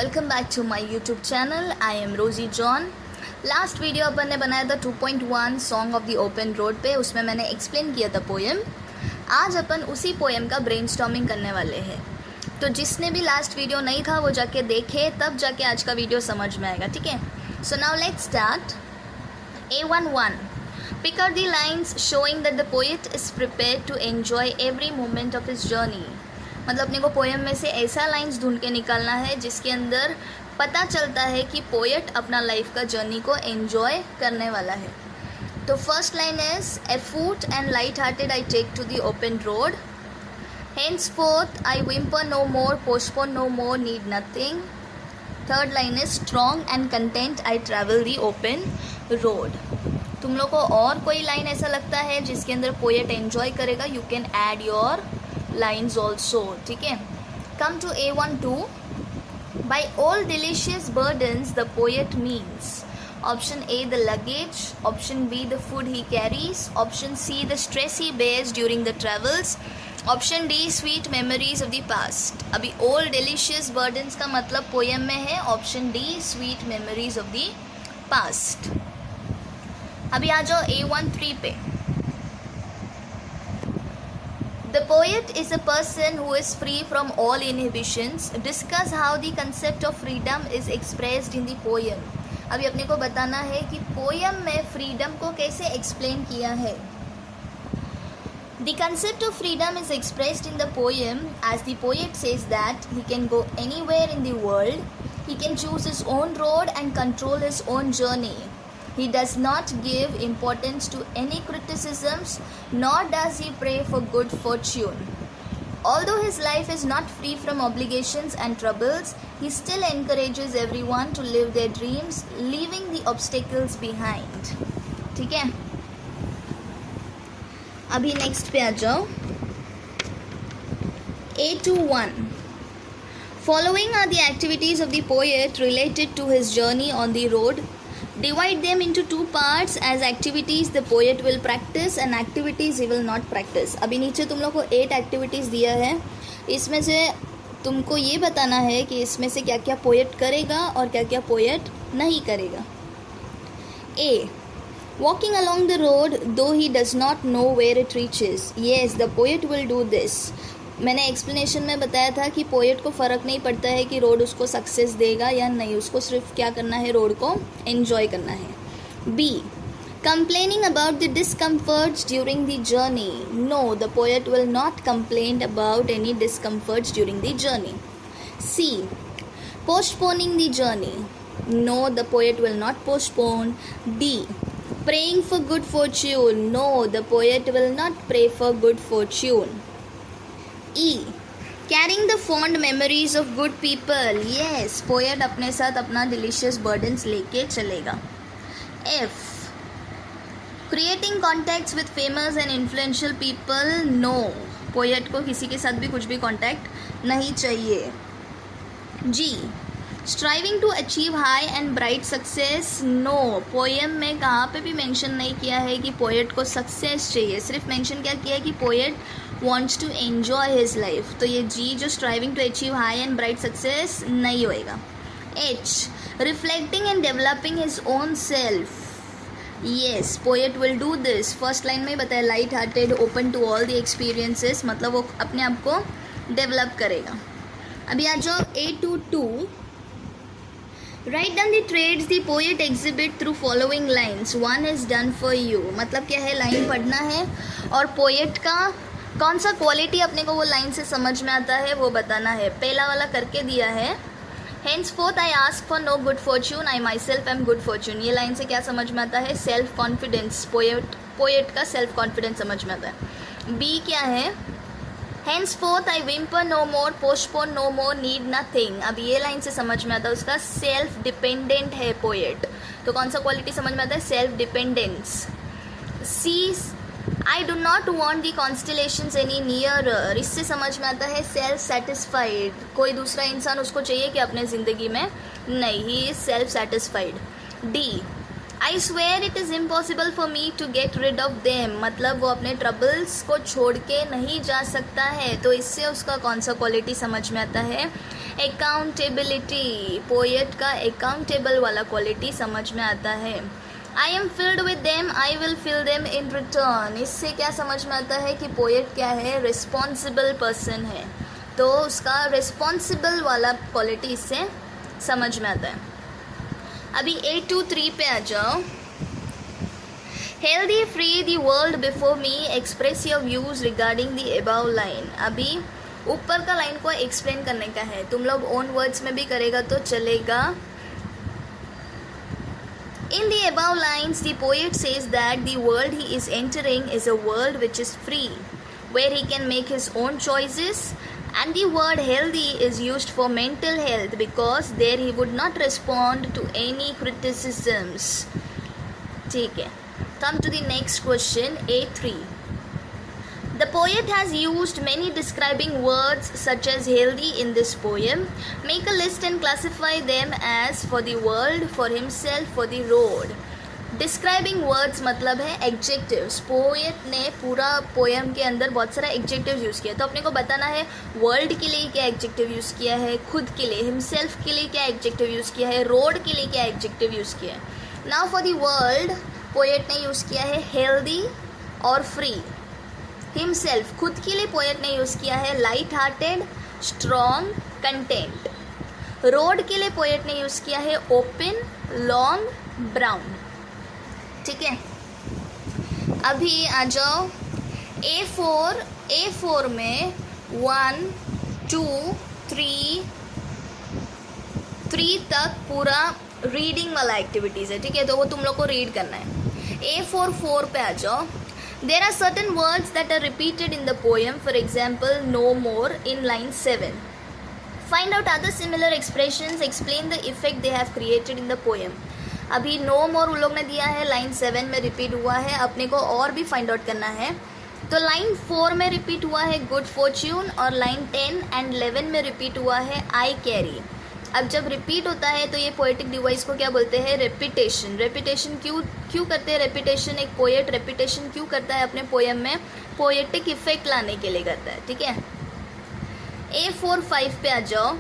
Welcome back to my YouTube channel. I am Rosy John. Last video अपन ने बनाया था 2.1 song of the open road पे, उसमें मैंने एक्सप्लेन किया था पोएम। आज अपन उसी पोएम का ब्रेनस्टॉर्मिंग करने वाले हैं। तो जिसने भी लास्ट वीडियो नहीं था वो जाके देखे, तब जाके आज का वीडियो समझ में आएगा, ठीक है। So now let's start. A11 Pick out the lines showing that the poet is prepared to enjoy every moment of his journey। मतलब अपने को पोएम में से ऐसा लाइंस ढूंढ के निकालना है जिसके अंदर पता चलता है कि पोएट अपना लाइफ का जर्नी को एंजॉय करने वाला है। तो first line is afoot and light-hearted I take to the open road, henceforth I whimper no more, postpone no more, need nothing। Third line is strong and content I travel the open road। तुम लोग को और कोई line ऐसा लगता है जिसके अंदर पोएट एंजॉय करेगा, you can add your lines also, ठीक है। Come to A12 by all delicious burdens the poet means option A the luggage, option B the food he carries, option C the stress he bears during the travels, option D sweet memories of the past। अभी all delicious burdens का मतलब poem में है, option D sweet memories of the past। अभी आ जाओ A13 पे। The poet is a person who is free from all inhibitions. Discuss how the concept of freedom is expressed in the poem। अभी अपने को बताना है कि पोएम में फ्रीडम को कैसे एक्सप्लेन किया है। The concept of freedom is expressed in the poem as the poet says that he can go anywhere in the world, he can choose his own road and control his own journey। He does not give importance to any criticisms, nor does he pray for good fortune। Although his life is not free from obligations and troubles, he still encourages everyone to live their dreams, leaving the obstacles behind। ठीक है, अभी next पे आ जाओ। A21 Following are the activities of the poet related to his journey on the road। Divide them into two parts as activities the poet will practice and activities he will not practice। अभी नीचे तुम लोग को 8 activities दिया है, इसमें से तुमको ये बताना है कि इसमें से क्या क्या पोएट करेगा और क्या क्या पोएट नहीं करेगा। A Walking along the road though he does not know where it reaches। Yes, the poet will do this। मैंने एक्सप्लेनेशन में बताया था कि पोएट को फ़र्क नहीं पड़ता है कि रोड उसको सक्सेस देगा या नहीं, उसको सिर्फ क्या करना है, रोड को एन्जॉय करना है। B complaining about the discomforts during the journey. No, the poet will not complain about any discomforts during the journey. C postponing the journey. No, the poet will not postpone. D praying for good fortune. No, the poet will not pray for good fortune. E Carrying the fond memories of good people। Yes, poet अपने साथ अपना delicious burdens लेके चलेगा। F Creating contacts with famous and influential people। No, poet को किसी के साथ भी कुछ भी कॉन्टैक्ट नहीं चाहिए। G Striving to achieve high and bright success। No, poem में कहाँ पे भी मेंशन नहीं किया है कि पोएट को सक्सेस चाहिए, सिर्फ मेंशन क्या किया है कि poet wants to enjoy his life। तो ये जी जो striving to achieve high and bright success नहीं होएगा। H Reflecting and developing his own self। Yes, poet will do this। First line में ही बताया light hearted, open to all the experiences, मतलब वो अपने आप को डेवलप करेगा। अभी आ जाओ A22 Write down the traits the poet exhibit through following lines। One is done for you। मतलब क्या है, लाइन पढ़ना है और पोएट का कौन सा क्वालिटी अपने को वो लाइन से समझ में आता है वो बताना है। पहला वाला करके दिया है henceforth I ask for no good fortune, I myself am good fortune। ये लाइन से क्या समझ में आता है, सेल्फ कॉन्फिडेंस, पोएट का सेल्फ कॉन्फिडेंस समझ में आता है। बी क्या है, henceforth I whimper no more, postpone no more, need nothing। अब ये लाइन से समझ में आता है उसका सेल्फ डिपेंडेंट है पोएट, तो कौन सा क्वालिटी समझ में आता है, self dependence. C I do not want the constellations any nearer। इससे समझ में आता है सेल्फ सेटिस्फाइड, कोई दूसरा इंसान उसको चाहिए कि अपने ज़िंदगी में नहीं, he is self satisfied. D I swear it is impossible for me to get rid of them। मतलब वो अपने ट्रबल्स को छोड़ के नहीं जा सकता है, तो इससे उसका कौन सा क्वालिटी समझ में आता है, अकाउंटेबिलिटी, पोएट का अकाउंटेबल वाला क्वालिटी समझ में आता है. I am filled with them, I will fill them in return. इससे क्या समझ में आता है कि पोएट क्या है, रिस्पॉन्सिबल पर्सन है. तो उसका रिस्पॉन्सिबल वाला क्वालिटी इससे समझ में आता है. अभी 8 to 3 पे आ जाओ. Healthy free the world before me, express your views regarding the above line. अभी ऊपर का लाइन को एक्सप्लेन करने का है. तुम लोग ओन वर्ड्स में भी करेगा तो चलेगा. In the above lines, the poet says that the world he is entering is a world which is free, where he can make his own choices, and the word healthy is used for mental health because there he would not respond to any criticisms. ठीक है. Come to the next question, A3. The poet has used many describing words such as healthy in this poem. Make a list and classify them as for the world, for himself, for the road. Describing words मतलब है adjectives. Poet ने पूरा poem के अंदर बहुत सारा adjectives use किया. तो अपने को बताना है वर्ल्ड के लिए क्या adjective यूज़ किया है, खुद के लिए himself के लिए क्या adjective यूज़ किया है, रोड के लिए क्या adjective यूज़ किया है. Now for the world, poet ने यूज़ किया है healthy और free. हिमसेल्फ, खुद के लिए पोएट ने यूज़ किया है light hearted, strong, content. Road के लिए पोएट ने यूज़ किया है ओपन, लॉन्ग, ब्राउन. ठीक है. अभी आ जाओ A4 में 1 2 3 तक पूरा रीडिंग वाला एक्टिविटीज़ है. ठीक है, तो वो तुम लोग को रीड करना है. A4 पे आ जाओ. There are certain words that are repeated in the poem, for example, no more in line 7. Find out other similar expressions, explain the effect they have created in the poem. अभी no more उन लोग ने दिया है, line 7 में repeat हुआ है. अपने को और भी फाइंड आउट करना है. तो लाइन 4 में रिपीट हुआ है गुड फॉर्च्यून, और लाइन 10 and 11 में रिपीट हुआ है आई कैरी. अब जब रिपीट होता है तो ये पोएटिक डिवाइस को क्या बोलते हैं, रेपिटेशन. रेपिटेशन क्यों करते हैं रेपिटेशन, एक पोएट रेपिटेशन क्यों करता है अपने पोएम में, पोएटिक इफेक्ट लाने के लिए करता है. ठीक है. A4-5 पे आ जाओ.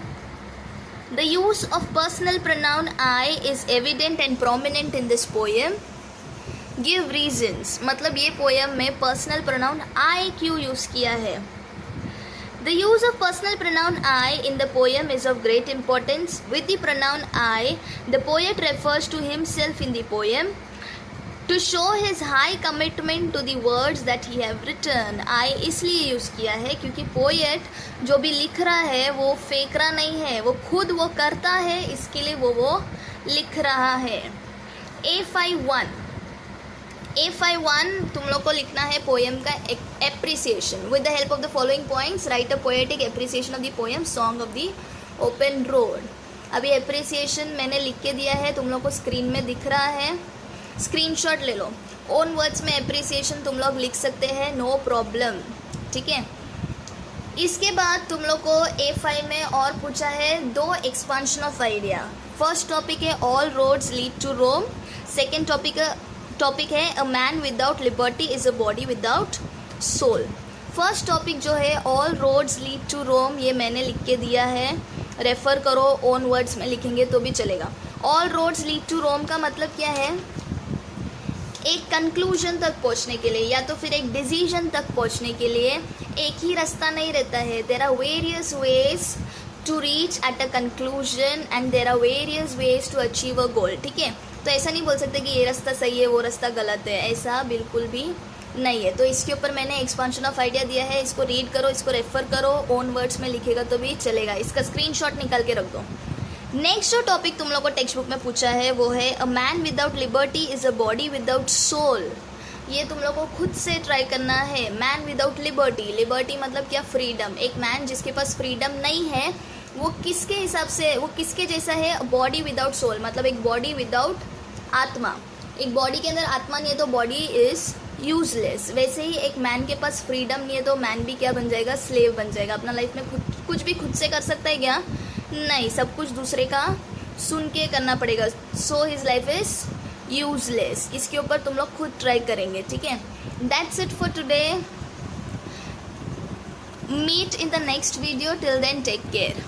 The use of personal pronoun I is evident and prominent in this poem. Give reasons, मतलब ये पोएम में पर्सनल प्रोनाउन आई क्यों यूज किया है. The use of personal pronoun I in the poem is of great importance. With the pronoun I, the poet refers to himself in the poem to show his high commitment to the words that he have written. I इसलिए use किया है क्योंकि poet जो भी लिख रहा है वो फेंक रहा नहीं है, वो खुद वो करता है, इसके लिए वो लिख रहा है. A51 तुम लोग को लिखना है पोएम का appreciation. With the help of the following points right a poetic appreciation of the poem song of the open road. अभी एप्रिसिएशन मैंने लिख के दिया है, तुम लोग को स्क्रीन में दिख रहा है, स्क्रीनशॉट ले लो. ओन वर्ड्स में एप्रिसिएशन तुम लोग लिख सकते हैं, नो प्रॉब्लम. ठीक है. इसके बाद तुम लोग को A5 में और पूछा है 2 expansion of idea. First topic है all roads lead to Rome. Second topic है a man without liberty is a body without soul. First topic जो है all roads lead to Rome, ये मैंने लिख के दिया है, रेफ़र करो. ओन वर्ड्स में लिखेंगे तो भी चलेगा. ऑल रोड्स लीड टू रोम का मतलब क्या है, एक कंक्लूजन तक पहुंचने के लिए या तो फिर एक डिसीजन तक पहुंचने के लिए एक ही रास्ता नहीं रहता है. There are various ways to reach at a conclusion and there are various ways to achieve a goal. ठीक है. तो ऐसा नहीं बोल सकते कि ये रास्ता सही है वो रास्ता गलत है, ऐसा बिल्कुल भी नहीं है. तो इसके ऊपर मैंने एक्सपांशन ऑफ आइडिया दिया है, इसको रीड करो, इसको रेफर करो. ओन वर्ड्स में लिखेगा तो भी चलेगा. इसका स्क्रीनशॉट निकाल के रख दो. नेक्स्ट जो टॉपिक तुम लोग को टेक्स्ट बुक में पूछा है वो है a man without liberty is a body without soul. ये तुम लोग को खुद से ट्राई करना है. मैन विदाउट लिबर्टी, लिबर्टी मतलब क्या, फ्रीडम. एक मैन जिसके पास फ्रीडम नहीं है वो किसके हिसाब से, वो किसके जैसा है, बॉडी विदाउट सोल मतलब एक बॉडी विदाउट आत्मा. एक बॉडी के अंदर आत्मा नहीं है तो बॉडी इज़ यूजलेस. वैसे ही एक मैन के पास फ्रीडम नहीं है तो मैन भी क्या बन जाएगा, स्लेव बन जाएगा. अपना लाइफ में कुछ भी खुद से कर सकता है क्या, नहीं, सब कुछ दूसरे का सुन के करना पड़ेगा. So his life is useless. इसके ऊपर तुम लोग खुद ट्राई करेंगे. ठीक है. That's it for today. Meet in the next video. Till then take care.